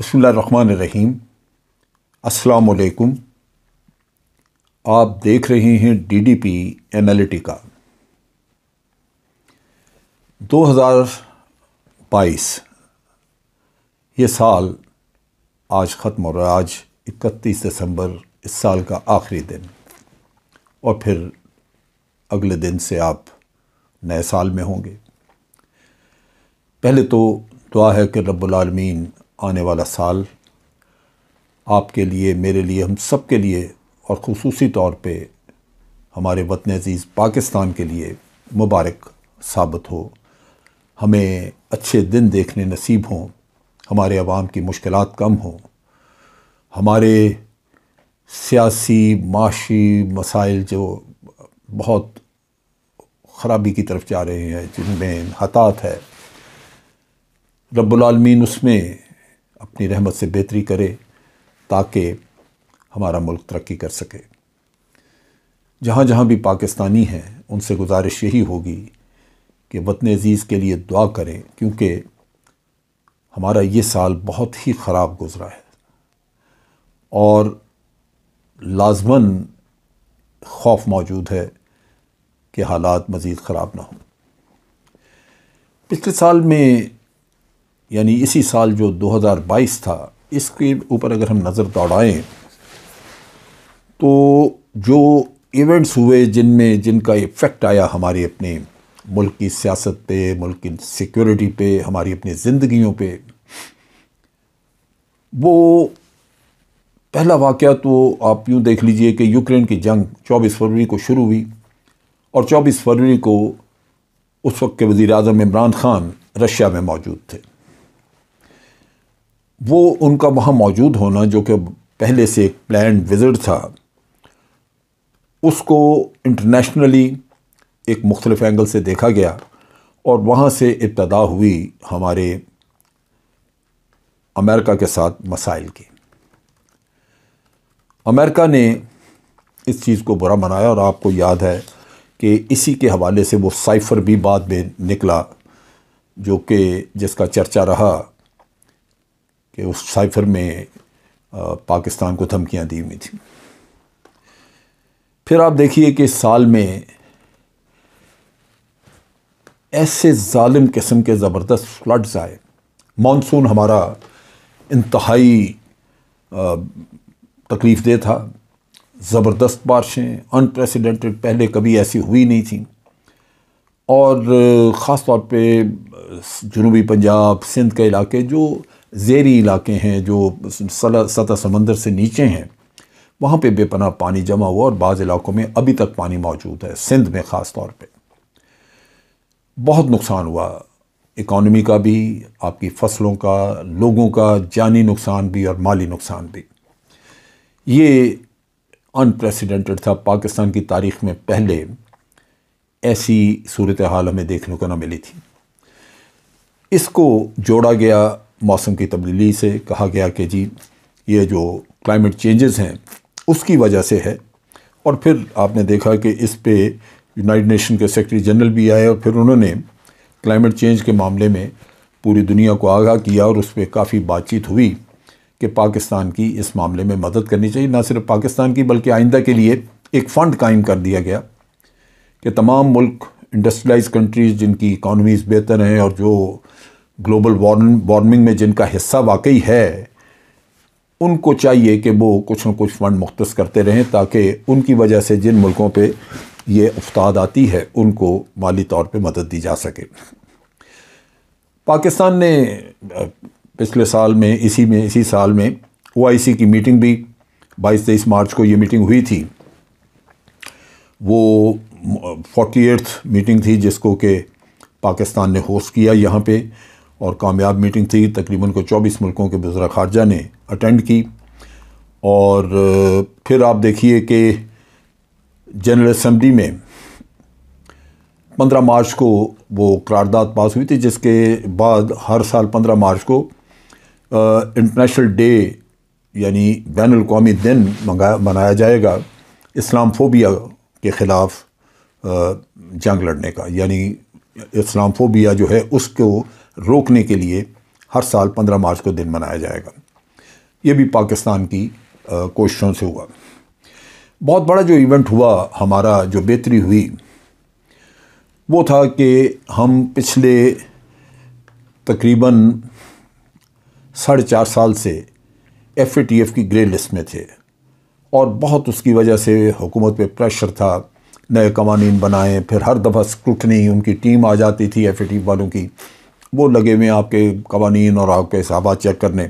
بسم اللہ الرحمن الرحیم۔ السلام علیکم۔ آپ دیکھ رہے ہیں ڈی ڈی پی اینالیٹیکا۔ 2022 یہ سال آج ختم ہو رہا ہے۔ آج 31 دسمبر اس سال کا آخری دن، اور پھر اگلے دن سے آپ نئے سال میں ہوں گے۔ پہلے تو دعا ہے کہ رب العالمین آنے والا سال آپ کے لیے، میرے لیے، ہم سب کے لیے، اور خصوصی طور پہ ہمارے وطن عزیز پاکستان کے لیے مبارک ثابت ہو۔ ہمیں اچھے دن دیکھنے نصیب ہوں، ہمارے عوام کی مشکلات کم ہوں، ہمارے سیاسی معاشی مسائل جو بہت خرابی کی طرف جا رہے ہیں، جن میں انحطاط ہے، رب العالمین اس میں اپنی رحمت سے بہتری کرے تاکہ ہمارا ملک ترقی کر سکے۔ جہاں جہاں بھی پاکستانی ہیں ان سے گزارش یہی ہوگی کہ وطن عزیز کے لیے دعا کریں، کیونکہ ہمارا یہ سال بہت ہی خراب گزرا ہے اور لازماً خوف موجود ہے کہ حالات مزید خراب نہ ہوں۔ پچھلے سال میں، یعنی اسی سال جو 2022 تھا، اس کے اوپر اگر ہم نظر دوڑائیں تو جو ایونٹس ہوئے جن کا ایفیکٹ آیا ہمارے اپنے ملک کی سیاست پہ، ملک کی سیکیورٹی پہ، ہماری اپنی زندگیوں پہ، وہ پہلا واقعہ تو آپ یوں دیکھ لیجئے کہ یوکرین کی جنگ 24 فروری کو شروع ہوئی، اور 24 فروری کو اس وقت کے وزیر اعظم عمران خان رشیا میں موجود تھے۔ وہ ان کا وہاں موجود ہونا، جو کہ پہلے سے ایک پلانڈ وزٹ تھا، اس کو انٹرنیشنلی ایک مختلف اینگل سے دیکھا گیا، اور وہاں سے ابتدا ہوئی ہمارے امریکہ کے ساتھ مسائل کی۔ امریکہ نے اس چیز کو برا منایا، اور آپ کو یاد ہے کہ اسی کے حوالے سے وہ سائفر بھی بعد میں نکلا، جو کہ جس کا چرچا رہا کہ اس سائفر میں پاکستان کو دھمکیاں دی ہوئی تھیں۔ پھر آپ دیکھیے کہ اس سال میں ایسے ظالم قسم کے زبردست فلڈز آئے۔ مانسون ہمارا انتہائی تکلیف دہ تھا، زبردست بارشیں، انپریسیڈنٹڈ، پہلے کبھی ایسی ہوئی نہیں تھیں، اور خاص طور پہ جنوبی پنجاب، سندھ کے علاقے، جو زیریں علاقے ہیں، جو سطح سمندر سے نیچے ہیں، وہاں پہ بے پناہ پانی جمع ہوا، اور بعض علاقوں میں ابھی تک پانی موجود ہے، سندھ میں خاص طور پہ۔ بہت نقصان ہوا، اکانومی کا بھی، آپ کی فصلوں کا، لوگوں کا جانی نقصان بھی اور مالی نقصان بھی۔ یہ انپریسیڈنٹڈ تھا، پاکستان کی تاریخ میں پہلے ایسی صورتحال ہمیں دیکھنے کو نہ ملی تھی۔ اس کو جوڑا گیا موسم کی تبدیلی سے، کہا گیا کہ جی یہ جو کلائمیٹ چینجز ہیں اس کی وجہ سے ہے، اور پھر آپ نے دیکھا کہ اس پہ یونائٹڈ نیشن کے سیکرٹری جنرل بھی آئے، اور پھر انہوں نے کلائمیٹ چینج کے معاملے میں پوری دنیا کو آگاہ کیا، اور اس پہ کافی بات چیت ہوئی کہ پاکستان کی اس معاملے میں مدد کرنی چاہیے۔ نہ صرف پاکستان کی بلکہ آئندہ کے لیے ایک فنڈ قائم کر دیا گیا کہ تمام ملک، انڈسٹریلائز کنٹریز جن کی اکانومیز بہتر ہیں اور جو گلوبل وارمنگ میں جن کا حصہ واقعی ہے، ان کو چاہیے کہ وہ کچھ نہ کچھ فنڈ مختص کرتے رہیں، تاکہ ان کی وجہ سے جن ملکوں پہ یہ افتاد آتی ہے ان کو مالی طور پہ مدد دی جا سکے۔ پاکستان نے پچھلے سال میں اسی سال میں OIC کی میٹنگ بھی 22-23 مارچ کو یہ میٹنگ ہوئی تھی۔ وہ 48th میٹنگ تھی جس کو کہ پاکستان نے ہوسٹ کیا یہاں پہ، اور کامیاب میٹنگ تھی۔ تقریباً 24 ملکوں کے وزراء خارجہ نے اٹینڈ کی، اور پھر آپ دیکھیے کہ جنرل اسمبلی میں 15 مارچ کو وہ قرارداد پاس ہوئی تھی، جس کے بعد ہر سال 15 مارچ کو انٹرنیشنل ڈے، یعنی بین الاقوامی دن منایا جائے گا اسلام فوبیا کے خلاف جنگ لڑنے کا، یعنی اسلام فوبیا جو ہے اس کو روکنے کے لیے ہر سال 15 مارچ کو دن منایا جائے گا۔ یہ بھی پاکستان کی کوششوں سے ہوا۔ بہت بڑا جو ایونٹ ہوا ہمارا، جو بہتری ہوئی، وہ تھا کہ ہم پچھلے تقریباً 4.5 سال سے FATF کی گرے لسٹ میں تھے، اور بہت اس کی وجہ سے حکومت پہ پریشر تھا، نئے قوانین بنائیں، پھر ہر دفعہ اسکروٹنی، ان کی ٹیم آ جاتی تھی FATF والوں کی، وہ لگے ہوئے آپ کے قوانین اور آپ کے حسابات چیک کرنے۔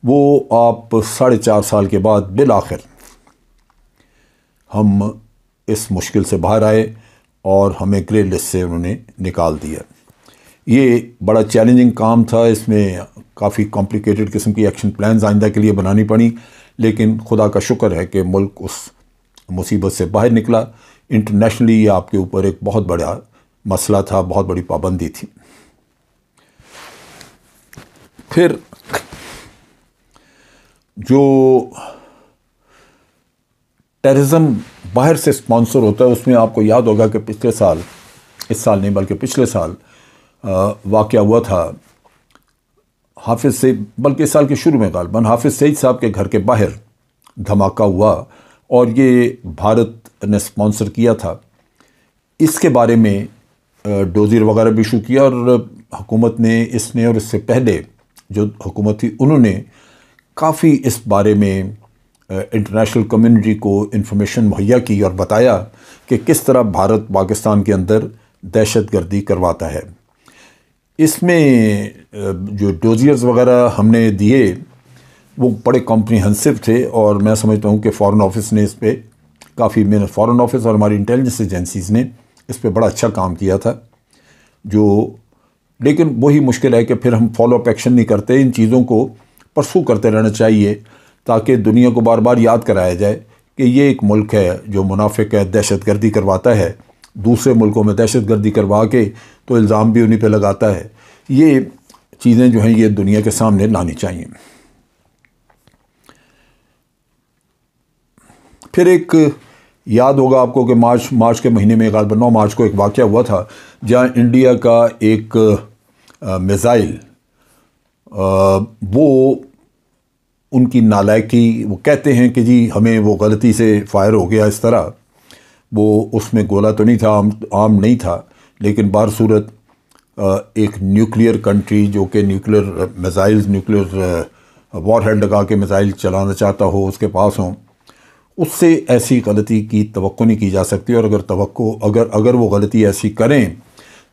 وہ آپ 4.5 سال کے بعد بالآخر ہم اس مشکل سے باہر آئے اور ہمیں گرے لسٹ سے انہوں نے نکال دیا۔ یہ بڑا چیلنجنگ کام تھا، اس میں کافی کمپلیکیٹڈ قسم کی ایکشن پلانز آئندہ کے لیے بنانی پڑی، لیکن خدا کا شکر ہے کہ ملک اس مصیبت سے باہر نکلا۔ انٹرنیشنلی یہ آپ کے اوپر ایک بہت بڑا مسئلہ تھا، بہت بڑی پابندی تھی۔ پھر جو ٹیررزم باہر سے سپانسر ہوتا ہے، اس میں آپ کو یاد ہوگا کہ پچھلے سال، اس سال نہیں بلکہ پچھلے سال واقعہ ہوا تھا حافظ سعید، بلکہ اس سال کے شروع میں غالباً حافظ سعید صاحب کے گھر کے باہر دھماکہ ہوا، اور یہ بھارت نے سپانسر کیا تھا۔ اس کے بارے میں ڈوزیر وغیرہ بھی ایشو کیا، اور حکومت نے اس نے، اور اس سے پہلے جو حکومت تھی انہوں نے کافی اس بارے میں انٹرنیشنل کمیونٹی کو انفارمیشن مہیا کی اور بتایا کہ کس طرح بھارت پاکستان کے اندر دہشت گردی کرواتا ہے۔ اس میں جو ڈوزیئرز وغیرہ ہم نے دیے وہ بڑے کمپریہنسو تھے، اور میں سمجھتا ہوں کہ فارن آفس نے اس پہ کافی، فارن آفس اور ہماری انٹیلیجنس ایجنسیز نے اس پہ بڑا اچھا کام کیا تھا۔ لیکن وہی مشکل ہے کہ پھر ہم فالو اپ ایکشن نہیں کرتے، ان چیزوں کو پرسو کرتے رہنا چاہیے تاکہ دنیا کو بار بار یاد کرایا جائے کہ یہ ایک ملک ہے جو منافق ہے، دہشت گردی کرواتا ہے، دوسرے ملکوں میں دہشت گردی کروا کے تو الزام بھی انہیں پہ لگاتا ہے۔ یہ چیزیں جو ہیں یہ دنیا کے سامنے لانی چاہیے۔ پھر ایک یاد ہوگا آپ کو کہ مارچ کے مہینے میں غالباً 9 مارچ کو ایک واقعہ ہوا تھا جہاں انڈیا کا ایک میزائل، وہ ان کی نالائکی، وہ کہتے ہیں کہ جی ہمیں وہ غلطی سے فائر ہو گیا، اس طرح وہ اس میں گولہ تو نہیں تھا، عام نہیں تھا، لیکن بہر صورت ایک نیوکلیئر کنٹری جو کہ nuclear missiles, nuclear war had لگا کے میزائل چلانا چاہتا ہو، اس کے پاس ہوں، اس سے ایسی غلطی کی توقع نہیں کی جا سکتی، اور اگر وہ غلطی ایسی کریں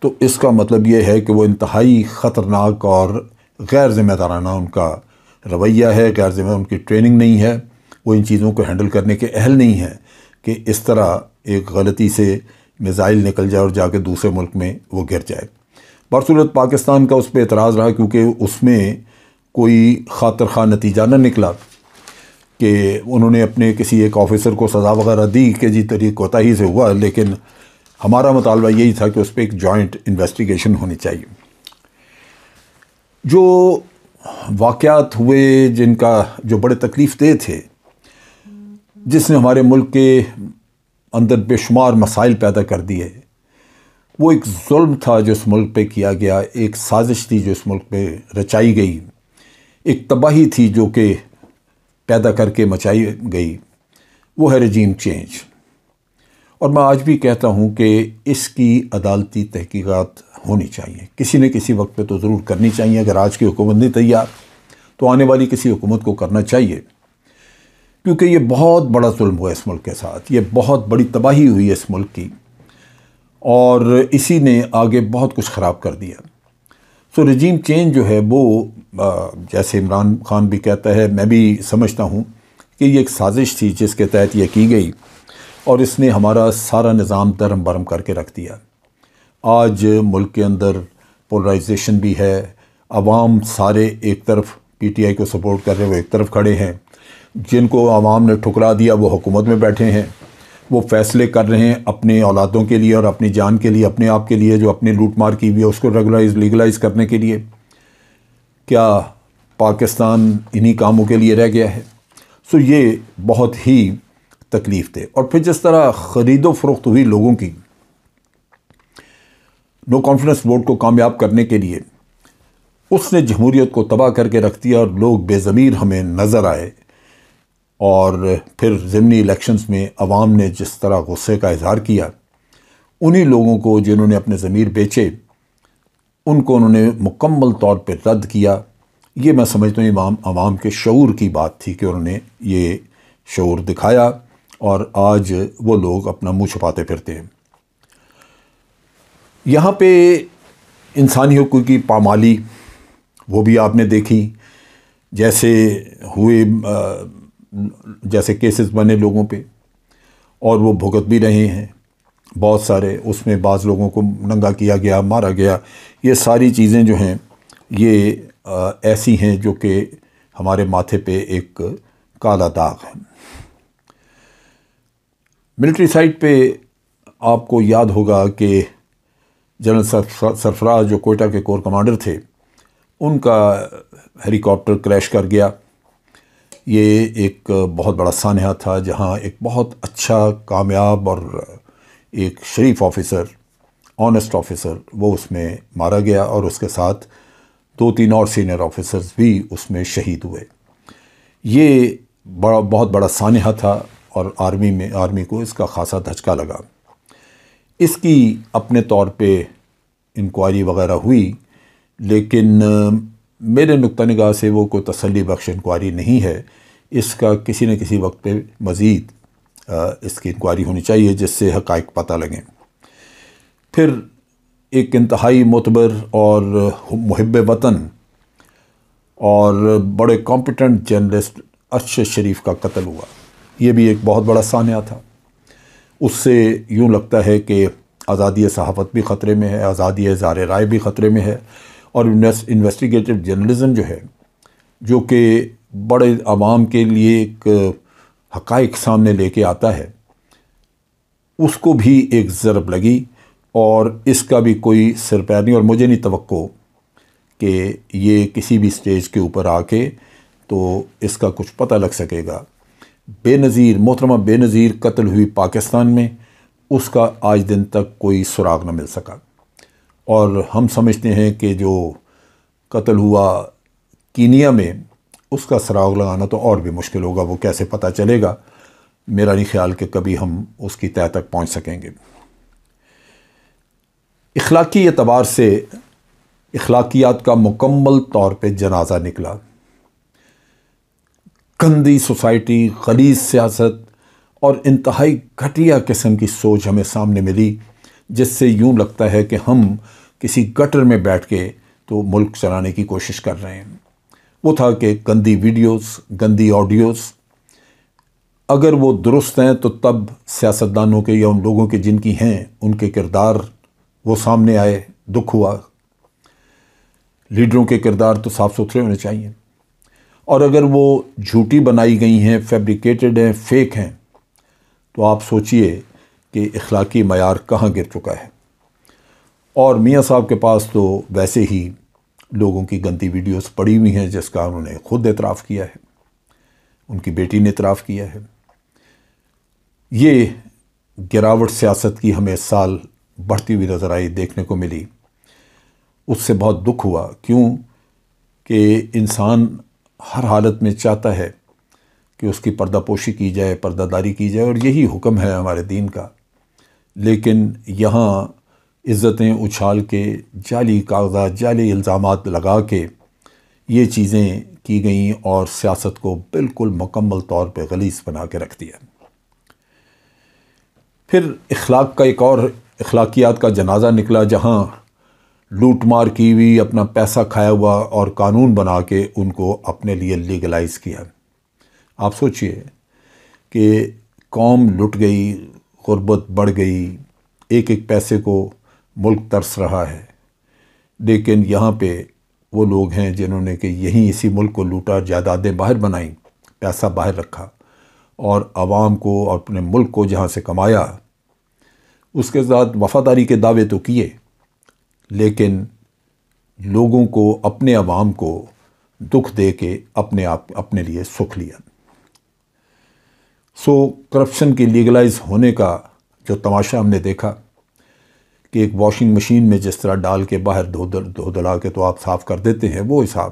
تو اس کا مطلب یہ ہے کہ وہ انتہائی خطرناک اور غیر ذمہ دارانہ ان کا رویہ ہے، غیر ذمہ، ان کی ٹریننگ نہیں ہے، وہ ان چیزوں کو ہینڈل کرنے کے اہل نہیں ہیں کہ اس طرح ایک غلطی سے میزائل نکل جائے اور جا کے دوسرے ملک میں وہ گر جائے۔ برصورت پاکستان کا اس پہ اعتراض رہا کیونکہ اس میں کوئی خاطر خواہ نتیجہ نہ نکلا کہ انہوں نے اپنے کسی ایک آفیسر کو سزا وغیرہ دی کہ جی طریق کوتاہی سے ہوا، لیکن ہمارا مطالبہ یہی تھا کہ اس پہ ایک جوائنٹ انویسٹیگیشن ہونی چاہیے۔ جو واقعات ہوئے جن کا جو بڑے تکلیف دہ تھے، جس نے ہمارے ملک کے اندر بے شمار مسائل پیدا کر دیے، وہ ایک ظلم تھا جو اس ملک پہ کیا گیا، ایک سازش تھی جو اس ملک پہ رچائی گئی، ایک تباہی تھی جو کہ پیدا کر کے مچائی گئی، وہ ہے رجیم چینج۔ اور میں آج بھی کہتا ہوں کہ اس کی عدالتی تحقیقات ہونی چاہیے، کسی نہ کسی وقت پہ تو ضرور کرنی چاہیے۔ اگر آج کی حکومت نہیں تیار تو آنے والی کسی حکومت کو کرنا چاہیے، کیونکہ یہ بہت بڑا ظلم ہوا اس ملک کے ساتھ، یہ بہت بڑی تباہی ہوئی اس ملک کی، اور اسی نے آگے بہت کچھ خراب کر دیا۔ رجیم چینج جو ہے وہ جیسے عمران خان بھی کہتا ہے، میں بھی سمجھتا ہوں کہ یہ ایک سازش تھی جس کے تحت یہ کی گئی، اور اس نے ہمارا سارا نظام درہم برہم کر کے رکھ دیا۔ آج ملک کے اندر پولرائزیشن بھی ہے، عوام سارے ایک طرف پی ٹی آئی کو سپورٹ کر رہے ہیں، وہ ایک طرف کھڑے ہیں، جن کو عوام نے ٹھکرا دیا وہ حکومت میں بیٹھے ہیں، وہ فیصلے کر رہے ہیں اپنے اولادوں کے لیے اور اپنی جان کے لیے، اپنے آپ کے لیے، جو اپنی لوٹ مار کی ہوئی ہے اس کو لیگلائز کرنے کے لیے۔ کیا پاکستان انہی کاموں کے لیے رہ گیا ہے؟ یہ بہت ہی تکلیف دہ۔ اور پھر جس طرح خرید و فروخت ہوئی لوگوں کی نو کانفیڈنس ووٹ کو کامیاب کرنے کے لیے، اس نے جمہوریت کو تباہ کر کے رکھ دیا اور لوگ بے ضمیر ہمیں نظر آئے، اور پھر ضمنی الیکشنز میں عوام نے جس طرح غصے کا اظہار کیا، انہی لوگوں کو جنہوں نے اپنے ضمیر بیچے ان کو انہوں نے مکمل طور پہ رد کیا۔ یہ میں سمجھتا ہوں عوام کے شعور کی بات تھی کہ انہوں نے یہ شعور دکھایا، اور آج وہ لوگ اپنا منہ چھپاتے پھرتے ہیں۔ یہاں پہ انسانی حقوق کی پامالی وہ بھی آپ نے دیکھی، جیسے ہوئے جیسے کیسز بنے لوگوں پہ، اور وہ بھگت بھی رہے ہیں بہت سارے۔ اس میں بعض لوگوں کو ننگا کیا گیا، مارا گیا۔ یہ ساری چیزیں جو ہیں یہ ایسی ہیں جو کہ ہمارے ماتھے پہ ایک کالا داغ ہے۔ ملٹری سائٹ پہ آپ کو یاد ہوگا کہ جنرل سرفراز جو کوئٹہ کے کور کمانڈر تھے، ان کا ہیلی کاپٹر کریش کر گیا۔ یہ ایک بہت بڑا سانحہ تھا جہاں ایک بہت اچھا، کامیاب اور ایک شریف آفیسر، آنیسٹ آفیسر، وہ اس میں مارا گیا، اور اس کے ساتھ 2-3 اور سینئر آفیسرز بھی اس میں شہید ہوئے۔ یہ بہت بڑا سانحہ تھا، اور آرمی کو اس کا خاصا دھچکا لگا۔ اس کی اپنے طور پہ انکوائری وغیرہ ہوئی، لیکن میرے نقطہ نگاہ سے وہ کوئی تسلی بخش انکوائری نہیں ہے۔ اس کا کسی نہ کسی وقت پہ مزید اس کی انکوائری ہونی چاہیے جس سے حقائق پتہ لگیں۔ پھر ایک انتہائی معتبر اور محب وطن اور بڑے کمپیٹنٹ جرنلسٹ ارشد شریف کا قتل ہوا۔ یہ بھی ایک بہت بڑا سانحہ تھا۔ اس سے یوں لگتا ہے کہ آزادی صحافت بھی خطرے میں ہے، آزادی اظہار رائے بھی خطرے میں ہے، اور انویسٹیگیٹو جرنلزم جو ہے، جو کہ بڑے عوام کے لیے ایک حقائق سامنے لے کے آتا ہے، اس کو بھی ایک ضرب لگی، اور اس کا بھی کوئی سر پیر نہیں، اور مجھے نہیں توقع کہ یہ کسی بھی سٹیج کے اوپر آ کے تو اس کا کچھ پتہ لگ سکے گا۔ بے نظیر، محترمہ بے نظیر قتل ہوئی پاکستان میں، اس کا آج دن تک کوئی سراغ نہ مل سکا، اور ہم سمجھتے ہیں کہ جو قتل ہوا کینیا میں، اس کا سراغ لگانا تو اور بھی مشکل ہوگا۔ وہ کیسے پتہ چلے گا؟ میرا نہیں خیال کہ کبھی ہم اس کی تہہ تک پہنچ سکیں گے۔ اخلاقی اعتبار سے اخلاقیات کا مکمل طور پہ جنازہ نکلا۔ گندی سوسائٹی، غلیظ سیاست اور انتہائی گھٹیا قسم کی سوچ ہمیں سامنے ملی، جس سے یوں لگتا ہے کہ ہم کسی گٹر میں بیٹھ کے تو ملک چلانے کی کوشش کر رہے ہیں۔ وہ تھا کہ گندی ویڈیوز، گندی آڈیوز، اگر وہ درست ہیں تو تب سیاستدانوں کے یا ان لوگوں کے جن کی ہیں ان کے کردار وہ سامنے آئے، دکھ ہوا۔ لیڈروں کے کردار تو صاف ستھرے ہونے چاہیے، اور اگر وہ جھوٹی بنائی گئی ہیں، فیبریکیٹڈ ہیں، فیک ہیں، تو آپ سوچئے کہ اخلاقی معیار کہاں گر چکا ہے۔ اور میاں صاحب کے پاس تو ویسے ہی لوگوں کی گندی ویڈیوز پڑی ہوئی ہیں جس کا انہوں نے خود اعتراف کیا ہے، ان کی بیٹی نے اعتراف کیا ہے۔ یہ گراوٹ سیاست کی ہمیں اس سال بڑھتی ہوئی نظر آئی، دیکھنے کو ملی۔ اس سے بہت دکھ ہوا، کیوں کہ انسان ہر حالت میں چاہتا ہے کہ اس کی پردہ پوشی کی جائے، پردہ داری کی جائے، اور یہی حکم ہے ہمارے دین کا۔ لیکن یہاں عزتیں اچھال کے، جعلی کاغذات، جعلی الزامات لگا کے یہ چیزیں کی گئیں، اور سیاست کو بالکل مکمل طور پہ غلیظ بنا کے رکھ دیا۔ پھر اخلاق کا ایک اور اخلاقیات کا جنازہ نکلا، جہاں لوٹ مار کی ہوئی، اپنا پیسہ کھایا ہوا اور قانون بنا کے ان کو اپنے لیے لیگلائز کیا۔ آپ سوچئے کہ قوم لٹ گئی، غربت بڑھ گئی، ایک ایک پیسے کو ملک ترس رہا ہے، لیکن یہاں پہ وہ لوگ ہیں جنہوں نے کہ یہیں اسی ملک کو لوٹا، جائیدادیں باہر بنائیں، پیسہ باہر رکھا، اور عوام کو اور اپنے ملک کو جہاں سے کمایا، اس کے ساتھ وفاداری کے دعوے تو کیے، لیکن لوگوں کو، اپنے عوام کو دکھ دے کے اپنے لیے سکھ لیا۔ کرپشن کی لیگلائز ہونے کا جو تماشا ہم نے دیکھا، کہ ایک واشنگ مشین میں جس طرح ڈال کے باہر دھو دھلا کے تو آپ صاف کر دیتے ہیں، وہ حساب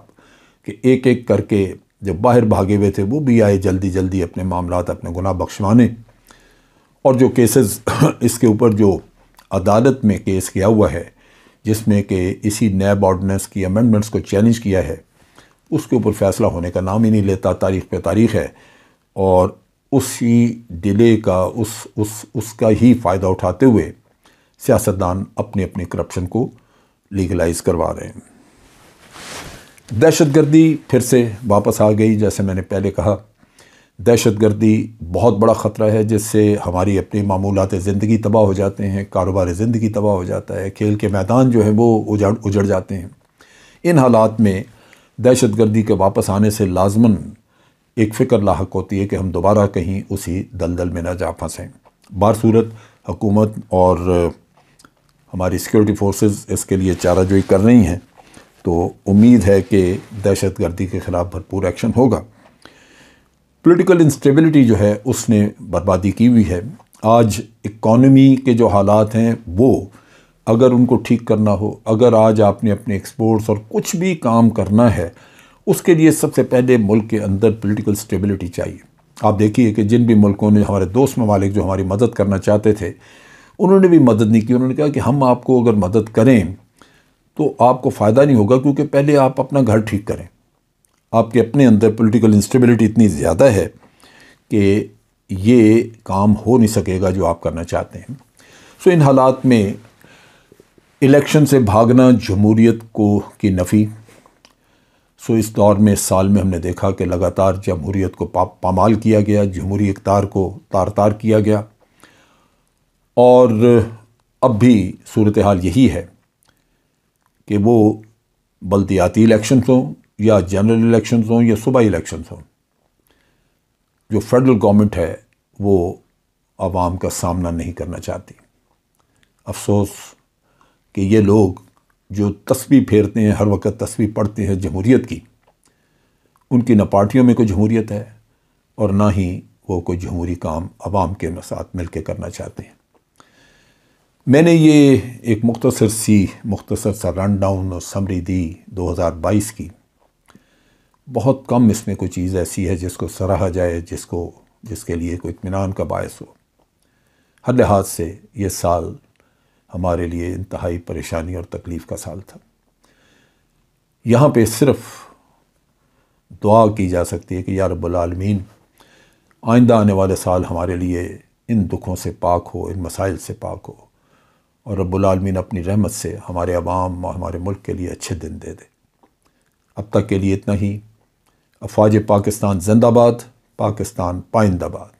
کہ ایک ایک کر کے جب باہر بھاگے ہوئے تھے وہ بھی آئے جلدی جلدی اپنے معاملات، اپنے گناہ بخشوانے. اور جو کیسز اس کے اوپر جو عدالت میں کیس کیا ہوا ہے، جس میں کہ اسی نیب آرڈیننس کی امینڈمنٹس کو چیلنج کیا ہے، اس کے اوپر فیصلہ ہونے کا نام ہی نہیں لیتا. تاریخ پہ تاریخ ہے، اور اسی ڈیلے کا اس کا ہی فائدہ اٹھاتے ہوئے سیاستدان اپنی اپنی کرپشن کو لیگلائز کروا رہے ہیں. دہشت گردی پھر سے واپس آ گئی. جیسے میں نے پہلے کہا، دہشت گردی بہت بڑا خطرہ ہے، جس سے ہماری اپنی معمولات زندگی تباہ ہو جاتے ہیں، کاروبار زندگی تباہ ہو جاتا ہے، کھیل کے میدان جو ہے وہ اجڑ جاتے ہیں. ان حالات میں دہشت گردی کے واپس آنے سے لازماً ایک فکر لاحق ہوتی ہے کہ ہم دوبارہ کہیں اسی دلدل میں نہ جا پھنسیں. بہرصورت حکومت اور ہماری سیکیورٹی فورسز اس کے لیے چارہ جوئی کر رہی ہیں، تو امید ہے کہ دہشت گردی کے خلاف بھرپور ایکشن ہوگا. پولیٹیکل انسٹیبلٹی جو ہے اس نے بربادی کی ہوئی ہے. آج اکانومی کے جو حالات ہیں وہ اگر ان کو ٹھیک کرنا ہو، اگر آج آپ نے اپنے ایکسپورٹس اور کچھ بھی کام کرنا ہے، اس کے لیے سب سے پہلے ملک کے اندر پولیٹیکل اسٹیبلٹی چاہیے. آپ دیکھیے کہ جن بھی ملکوں نے، ہمارے دوست ممالک جو ہماری مدد کرنا چاہتے تھے، انہوں نے بھی مدد نہیں کی. انہوں نے کہا کہ ہم آپ کو اگر مدد کریں تو آپ کو فائدہ نہیں ہوگا، کیونکہ پہلے آپ اپنا گھر ٹھیک کریں. آپ کے اپنے اندر پولیٹیکل انسٹیبلٹی اتنی زیادہ ہے کہ یہ کام ہو نہیں سکے گا جو آپ کرنا چاہتے ہیں. سو ان حالات میں الیکشن سے بھاگنا جمہوریت کی نفی. سو اس دور میں، اس سال میں ہم نے دیکھا کہ لگاتار جمہوریت کو پامال کیا گیا، جمہوری اقتدار کو تار تار کیا گیا. اور اب بھی صورتحال یہی ہے کہ وہ بلدیاتی الیکشنز ہوں یا جنرل الیکشنز ہوں یا صوبائی الیکشنز ہوں، جو فیڈرل گورنمنٹ ہے وہ عوام کا سامنا نہیں کرنا چاہتی. افسوس کہ یہ لوگ جو تسبیح پھیرتے ہیں، ہر وقت تسبیح پڑھتے ہیں جمہوریت کی، ان کی نہ پارٹیوں میں کوئی جمہوریت ہے اور نہ ہی وہ کوئی جمہوری کام عوام کے ساتھ مل کے کرنا چاہتے ہیں. میں نے یہ ایک مختصر سا رن ڈاؤن اور سمری دی 2022 کی. بہت کم اس میں کوئی چیز ایسی ہے جس کو سراہا جائے، جس کے لیے کوئی اطمینان کا باعث ہو. ہر لحاظ سے یہ سال ہمارے لیے انتہائی پریشانی اور تکلیف کا سال تھا. یہاں پہ صرف دعا کی جا سکتی ہے کہ یا رب العالمین آئندہ آنے والے سال ہمارے لیے ان دکھوں سے پاک ہو، ان مسائل سے پاک ہو، اور رب العالمین اپنی رحمت سے ہمارے عوام اور ہمارے ملک کے لیے اچھے دن دے دے. اب تک کے لیے اتنا ہی. افواج پاکستان زندہ باد، پاکستان پائندہ باد.